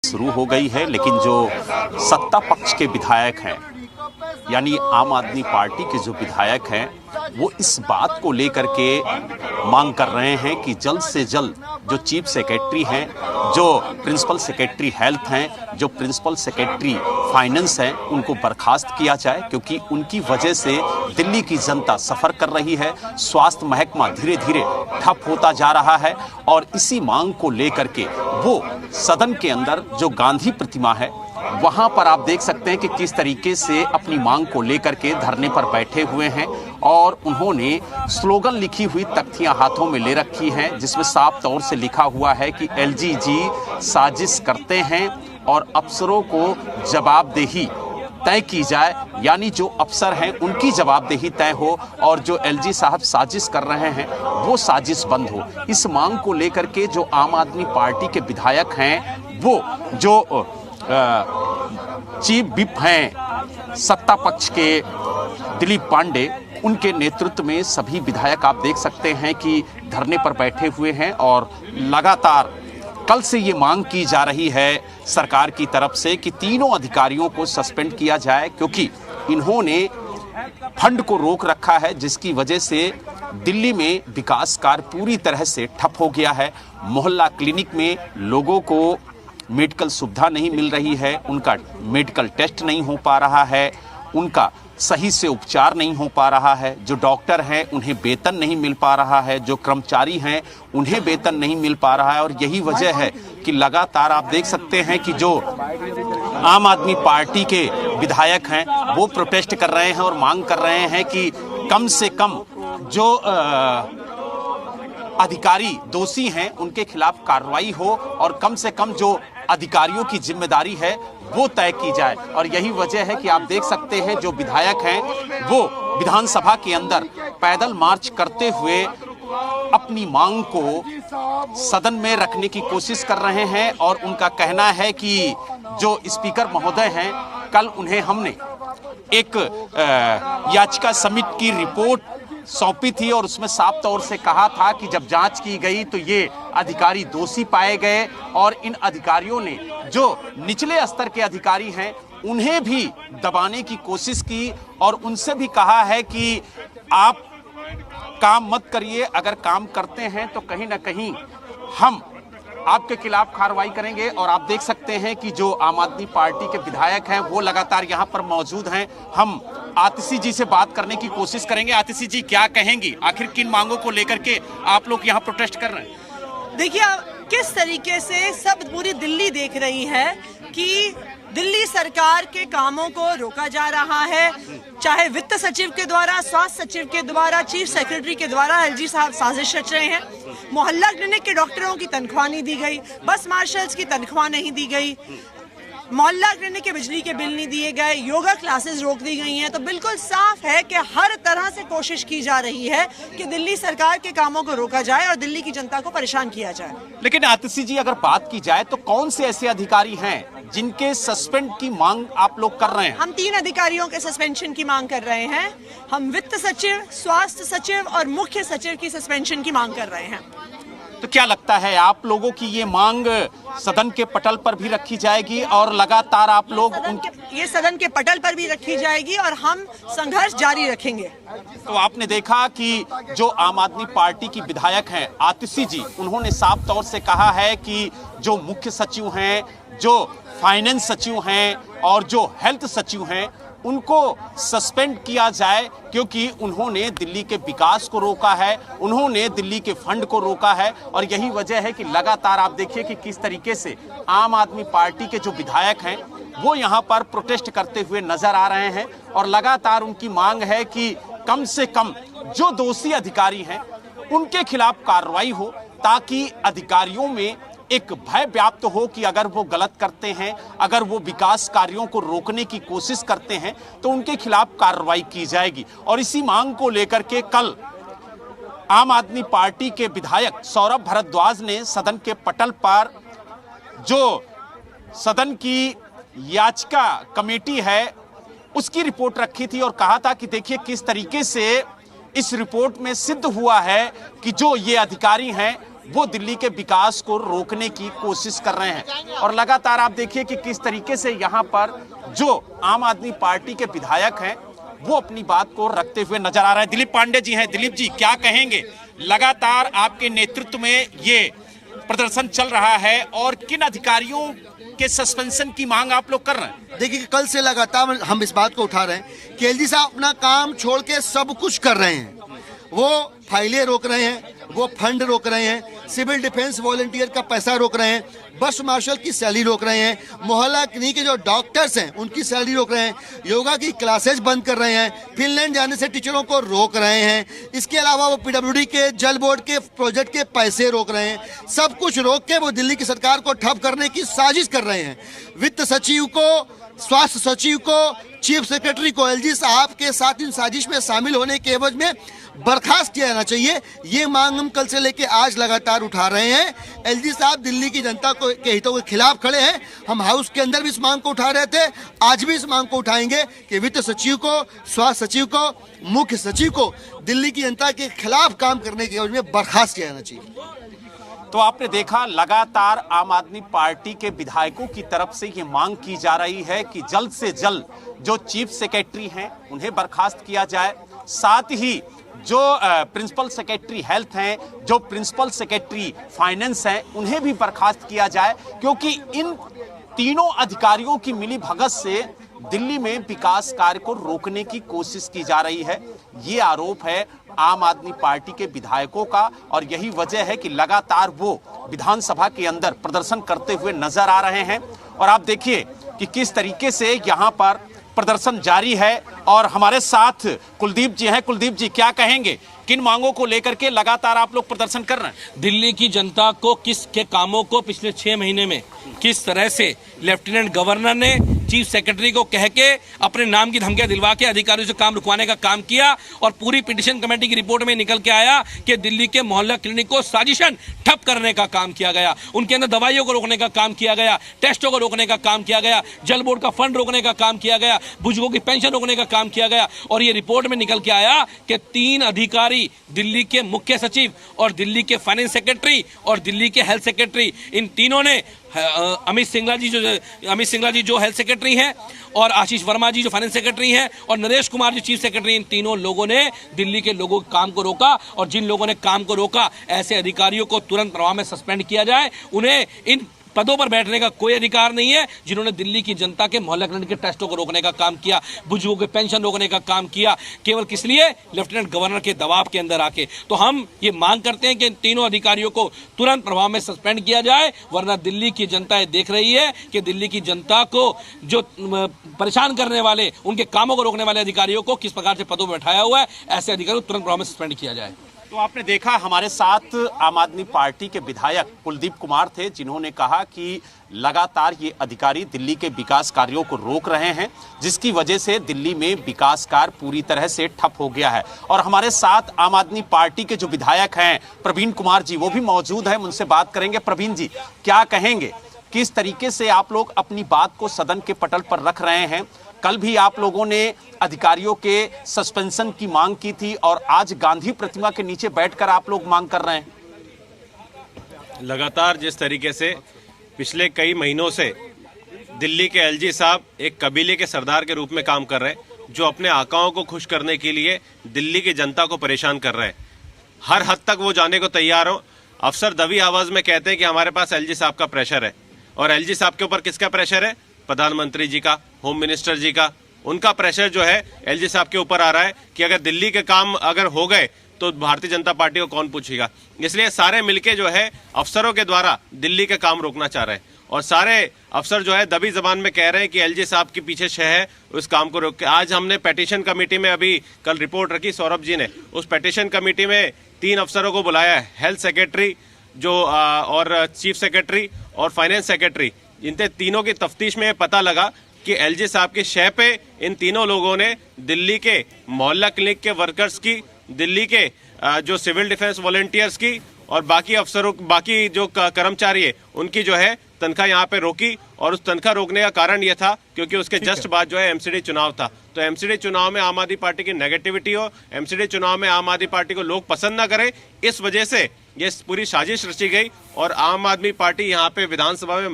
शुरू हो गई है, लेकिन जो सत्ता पक्ष के विधायक हैं यानी आम आदमी पार्टी के जो विधायक हैं वो इस बात को लेकर के मांग कर रहे हैं कि जल्द से जल्द जो चीफ सेक्रेटरी हैं, जो प्रिंसिपल सेक्रेटरी हेल्थ हैं, जो प्रिंसिपल सेक्रेटरी फाइनेंस हैं, उनको बर्खास्त किया जाए, क्योंकि उनकी वजह से दिल्ली की जनता सफ़र कर रही है। स्वास्थ्य महकमा धीरे धीरे ठप होता जा रहा है और इसी मांग को लेकर के वो सदन के अंदर जो गांधी प्रतिमा है वहां पर आप देख सकते हैं कि किस तरीके से अपनी मांग को लेकर के धरने पर बैठे हुए हैं और उन्होंने स्लोगन लिखी हुई तख्तियां हाथों में ले रखी हैं, जिसमें साफ तौर से लिखा हुआ है कि एलजी जी साजिश करते हैं और अफसरों को जवाबदेही तय की जाए, यानी जो अफसर हैं उनकी जवाबदेही तय हो और जो एलजी साहब साजिश कर रहे हैं वो साजिश बंद हो। इस मांग को लेकर के जो आम आदमी पार्टी के विधायक हैं, वो जो चीफ विप हैं सत्ता पक्ष के दिलीप पांडे, उनके नेतृत्व में सभी विधायक आप देख सकते हैं कि धरने पर बैठे हुए हैं और लगातार कल से ये मांग की जा रही है सरकार की तरफ से कि तीनों अधिकारियों को सस्पेंड किया जाए, क्योंकि इन्होंने फंड को रोक रखा है, जिसकी वजह से दिल्ली में विकास कार्य पूरी तरह से ठप हो गया है। मोहल्ला क्लिनिक में लोगों को मेडिकल सुविधा नहीं मिल रही है, उनका मेडिकल टेस्ट नहीं हो पा रहा है, उनका सही से उपचार नहीं हो पा रहा है, जो डॉक्टर हैं उन्हें वेतन नहीं मिल पा रहा है, जो कर्मचारी हैं उन्हें वेतन नहीं मिल पा रहा है। और यही वजह है कि लगातार आप देख सकते हैं कि जो आम आदमी पार्टी के विधायक हैं वो प्रोटेस्ट कर रहे हैं और मांग कर रहे हैं कि कम से कम जो अधिकारी दोषी हैं उनके खिलाफ कार्रवाई हो और कम से कम जो अधिकारियों की जिम्मेदारी है वो तय की जाए। और यही वजह है कि आप देख सकते हैं जो विधायक हैं वो विधानसभा के अंदर पैदल मार्च करते हुए अपनी मांग को सदन में रखने की कोशिश कर रहे हैं और उनका कहना है कि जो स्पीकर महोदय हैं, कल उन्हें हमने एक याचिका समिति की रिपोर्ट सौंपी थी और उसमें साफ तौर से कहा था कि जब जांच की गई तो ये अधिकारी दोषी पाए गए और इन अधिकारियों ने जो निचले स्तर के अधिकारी हैं उन्हें भी दबाने की कोशिश की और उनसे भी कहा है कि आप काम मत करिए, अगर काम करते हैं तो कहीं ना कहीं हम आपके खिलाफ कार्रवाई करेंगे। और आप देख सकते हैं कि जो आम आदमी पार्टी के विधायक हैं वो लगातार यहाँ पर मौजूद हैं। हम आतिशी जी से बात करने की कोशिश करेंगे। आतिशी जी, क्या कहेंगी, आखिर किन मांगों को लेकर के आप लोग यहाँ प्रोटेस्ट कर रहे हैं? देखिए किस तरीके से सब पूरी दिल्ली देख रही है कि दिल्ली सरकार के कामों को रोका जा रहा है, चाहे वित्त सचिव के द्वारा, स्वास्थ्य सचिव के द्वारा, चीफ सेक्रेटरी के द्वारा एलजी साहब साजिश रच रहे हैं। मोहल्ला क्लिनिक के डॉक्टरों की तनख्वाह नहीं दी गई, बस मार्शल्स की तनख्वाह नहीं दी गई, मोहल्ला क्लिनिक के बिजली के बिल नहीं दिए गए, योगा क्लासेस रोक दी गई हैं। तो बिल्कुल साफ है कि हर तरह से कोशिश की जा रही है कि दिल्ली सरकार के कामों को रोका जाए और दिल्ली की जनता को परेशान किया जाए। लेकिन आतिशी जी, अगर बात की जाए तो कौन से ऐसे अधिकारी हैं जिनके सस्पेंड की मांग आप लोग कर रहे हैं? हम 3 अधिकारियों के सस्पेंशन की मांग कर रहे हैं। हम वित्त सचिव, स्वास्थ्य सचिव और मुख्य सचिव की सस्पेंशन की मांग कर रहे हैं। तो क्या लगता है आप लोगों की ये मांग सदन के पटल पर भी रखी जाएगी और लगातार आप लोग ये सदन के पटल पर भी रखी जाएगी और हम संघर्ष जारी रखेंगे? तो आपने देखा कि जो आम आदमी पार्टी की विधायक हैं आतिशी जी, उन्होंने साफ तौर से कहा है कि जो मुख्य सचिव हैं, जो फाइनेंस सचिव हैं और जो हेल्थ सचिव हैं उनको सस्पेंड किया जाए, क्योंकि उन्होंने दिल्ली के विकास को रोका है, उन्होंने दिल्ली के फंड को रोका है। और यही वजह है कि लगातार आप देखिए कि किस तरीके से आम आदमी पार्टी के जो विधायक हैं वो यहाँ पर प्रोटेस्ट करते हुए नजर आ रहे हैं और लगातार उनकी मांग है कि कम से कम जो दोषी अधिकारी हैं उनके खिलाफ कार्रवाई हो, ताकि अधिकारियों में एक भय व्याप्त हो कि अगर वो गलत करते हैं, अगर वो विकास कार्यों को रोकने की कोशिश करते हैं तो उनके खिलाफ कार्रवाई की जाएगी। और इसी मांग को लेकर के कल आम आदमी पार्टी के विधायक सौरभ भारद्वाज ने सदन के पटल पर जो सदन की याचिका कमेटी है उसकी रिपोर्ट रखी थी और कहा था कि देखिए किस तरीके से इस रिपोर्ट में सिद्ध हुआ है कि जो ये अधिकारी हैं वो दिल्ली के विकास को रोकने की कोशिश कर रहे हैं। और लगातार आप देखिए कि किस तरीके से यहाँ पर जो आम आदमी पार्टी के विधायक हैं वो अपनी बात को रखते हुए नजर आ रहे हैं। दिलीप पांडे जी हैं। दिलीप जी, क्या कहेंगे? लगातार आपके नेतृत्व में ये प्रदर्शन चल रहा है और किन अधिकारियों के सस्पेंशन की मांग आप लोग कर रहे हैं? देखिए, कल से लगातार हम इस बात को उठा रहे हैं कि एलजी साहब अपना काम छोड़ के सब कुछ कर रहे हैं। वो फाइलें रोक रहे हैं, वो फंड रोक रहे हैं, सिविल डिफेंस वॉलंटियर का पैसा रोक रहे हैं, बस मार्शल की सैलरी रोक रहे हैं, मोहल्ला क्लिनिक के जो डॉक्टर्स हैं उनकी सैलरी रोक रहे हैं, योगा की क्लासेस बंद कर रहे हैं, फिनलैंड जाने से टीचरों को रोक रहे हैं। इसके अलावा वो पीडब्ल्यूडी के जल बोर्ड के प्रोजेक्ट के पैसे रोक रहे हैं। सब कुछ रोक के वो दिल्ली की सरकार को ठप करने की साजिश कर रहे हैं। वित्त सचिव को, स्वास्थ्य सचिव को, चीफ सेक्रेटरी को एलजी साहब के साथ इन साजिश में शामिल होने के एवज में बर्खास्त किया जाना चाहिए। ये मांग हम कल से लेकर आज लगातार उठा रहे हैं। एलजी साहब दिल्ली की जनता को के हितों के खिलाफ खड़े हैं। हम हाउस के अंदर भी इस मांग को उठा रहे थे, आज भी इस मांग को उठाएंगे कि वित्त सचिव को, स्वास्थ्य सचिव को, मुख्य सचिव को दिल्ली की जनता के खिलाफ काम करने के एवज में बर्खास्त किया जाना चाहिए। तो आपने देखा, लगातार आम आदमी पार्टी के विधायकों की तरफ से ये मांग की जा रही है कि जल्द से जल्द जो चीफ सेक्रेटरी हैं उन्हें बर्खास्त किया जाए, साथ ही जो प्रिंसिपल सेक्रेटरी हेल्थ हैं, जो प्रिंसिपल सेक्रेटरी फाइनेंस हैं, उन्हें भी बर्खास्त किया जाए, क्योंकि इन तीनों अधिकारियों की मिलीभगत से दिल्ली में विकास कार्य को रोकने की कोशिश की जा रही है। ये आरोप है आम आदमी पार्टी के विधायकों का और यही वजह है कि लगातार वो विधानसभा के अंदर प्रदर्शन करते हुए नजर आ रहे हैं। और आप देखिए कि किस तरीके से यहाँ पर प्रदर्शन जारी है। और हमारे साथ कुलदीप जी हैं। कुलदीप जी, क्या कहेंगे? किन मांगों को लेकर के लगातार आप लोग प्रदर्शन कर रहे हैं? दिल्ली की जनता को किसके कामों को पिछले 6 महीने में किस तरह से लेफ्टिनेंट गवर्नर ने चीफ सेक्रेटरी को कह के अपने नाम की धमकियां दिलवा के अधिकारियों से काम रुकवाने का काम किया, और पूरी पिटीशन कमेटी की रिपोर्ट में निकल के आया कि दिल्ली के मोहल्ला क्लिनिक को साजिशन ठप करने का काम किया गया, उनके अंदर दवाइयों को रोकने का काम किया गया, टेस्टों को रोकने का काम किया गया, जल बोर्ड का फंड रोकने का काम किया गया, बुजुर्गों की पेंशन रोकने का काम किया गया। और ये रिपोर्ट में निकल के आया कि 3 अधिकारी, दिल्ली के मुख्य सचिव और दिल्ली के फाइनेंस सेक्रेटरी और दिल्ली के हेल्थ सेक्रेटरी, इन तीनों ने अमित सिंगला जी जो हेल्थ सेक्रेटरी हैं, और आशीष वर्मा जी जो फाइनेंस सेक्रेटरी हैं, और नरेश कुमार जी चीफ सेक्रेटरी, इन तीनों लोगों ने दिल्ली के लोगों के काम को रोका। और जिन लोगों ने काम को रोका, ऐसे अधिकारियों को तुरंत प्रभाव में सस्पेंड किया जाए। उन्हें इन पदों पर बैठने का कोई अधिकार नहीं है जिन्होंने दिल्ली की जनता के मोहल्ला क्लिनिक के टेस्टों को रोकने का काम किया, बुजुर्गों के पेंशन रोकने का काम किया, केवल किस लिए? लेफ्टिनेंट गवर्नर के दबाव के अंदर आके। तो हम ये मांग करते हैं कि इन तीनों अधिकारियों को तुरंत प्रभाव में सस्पेंड किया जाए, वरना दिल्ली की जनता ये देख रही है कि दिल्ली की जनता को जो परेशान करने वाले, उनके कामों को रोकने वाले अधिकारियों को किस प्रकार से पदों पर बैठाया हुआ है, ऐसे अधिकारियों को तुरंत प्रभाव में सस्पेंड किया जाए। तो आपने देखा, हमारे साथ आम आदमी पार्टी के विधायक कुलदीप कुमार थे, जिन्होंने कहा कि लगातार ये अधिकारी दिल्ली के विकास कार्यों को रोक रहे हैं, जिसकी वजह से दिल्ली में विकास कार्य पूरी तरह से ठप हो गया है। और हमारे साथ आम आदमी पार्टी के जो विधायक हैं प्रवीण कुमार जी, वो भी मौजूद हैं, उनसे बात करेंगे। प्रवीण जी, क्या कहेंगे? किस तरीके से आप लोग अपनी बात को सदन के पटल पर रख रहे हैं? कल भी आप लोगों ने अधिकारियों के सस्पेंशन की मांग की थी और आज गांधी प्रतिमा के नीचे बैठकर आप लोग मांग कर रहे हैं। लगातार जिस तरीके से पिछले कई महीनों से दिल्ली के एलजी साहब एक कबीले के सरदार के रूप में काम कर रहे हैं, जो अपने आकाओं को खुश करने के लिए दिल्ली की जनता को परेशान कर रहे हैं। हर हद तक वो जाने को तैयार हो। अफसर दबी आवाज में कहते हैं कि हमारे पास एलजी साहब का प्रेशर है, और एलजी साहब के ऊपर किसका प्रेशर है? प्रधानमंत्री जी का, होम मिनिस्टर जी का। उनका प्रेशर जो है एलजी साहब के ऊपर आ रहा है कि अगर दिल्ली के काम अगर हो गए तो भारतीय जनता पार्टी को कौन पूछेगा। इसलिए सारे मिलके जो है अफसरों के द्वारा दिल्ली के काम रोकना चाह रहे हैं, और सारे अफसर जो है दबी जबान में कह रहे हैं कि एलजी साहब के पीछे शह है, उस काम को रोक के। आज हमने पेटिशन कमेटी में अभी कल रिपोर्ट रखी, सौरभ जी ने, उस पेटिशन कमेटी में 3 अफसरों को बुलाया है, हेल्थ सेक्रेटरी जो और चीफ सेक्रेटरी और फाइनेंस सेक्रेटरी। इनके तीनों की तफ्तीश में पता लगा कि एलजी साहब के शय पे इन तीनों लोगों ने दिल्ली के मोहल्ला क्लिनिक के वर्कर्स की, दिल्ली के जो सिविल डिफेंस वॉलंटियर्स की और बाकी अफसरों, बाकी जो कर्मचारी है, उनकी जो है तनख्वाह यहाँ पे रोकी। और उस तनख्वाह रोकने का कारण यह था क्योंकि उसके जस्ट बाद जो है एमसीडी चुनाव था। तो एमसीडी चुनाव में आम आदमी पार्टी की नेगेटिविटी हो, एमसीडी चुनाव में आम आदमी पार्टी को लोग पसंद ना करें, इस वजह से ये पूरी साजिश रची गई और आम आदमी पार्टी यहाँ पे विधानसभा में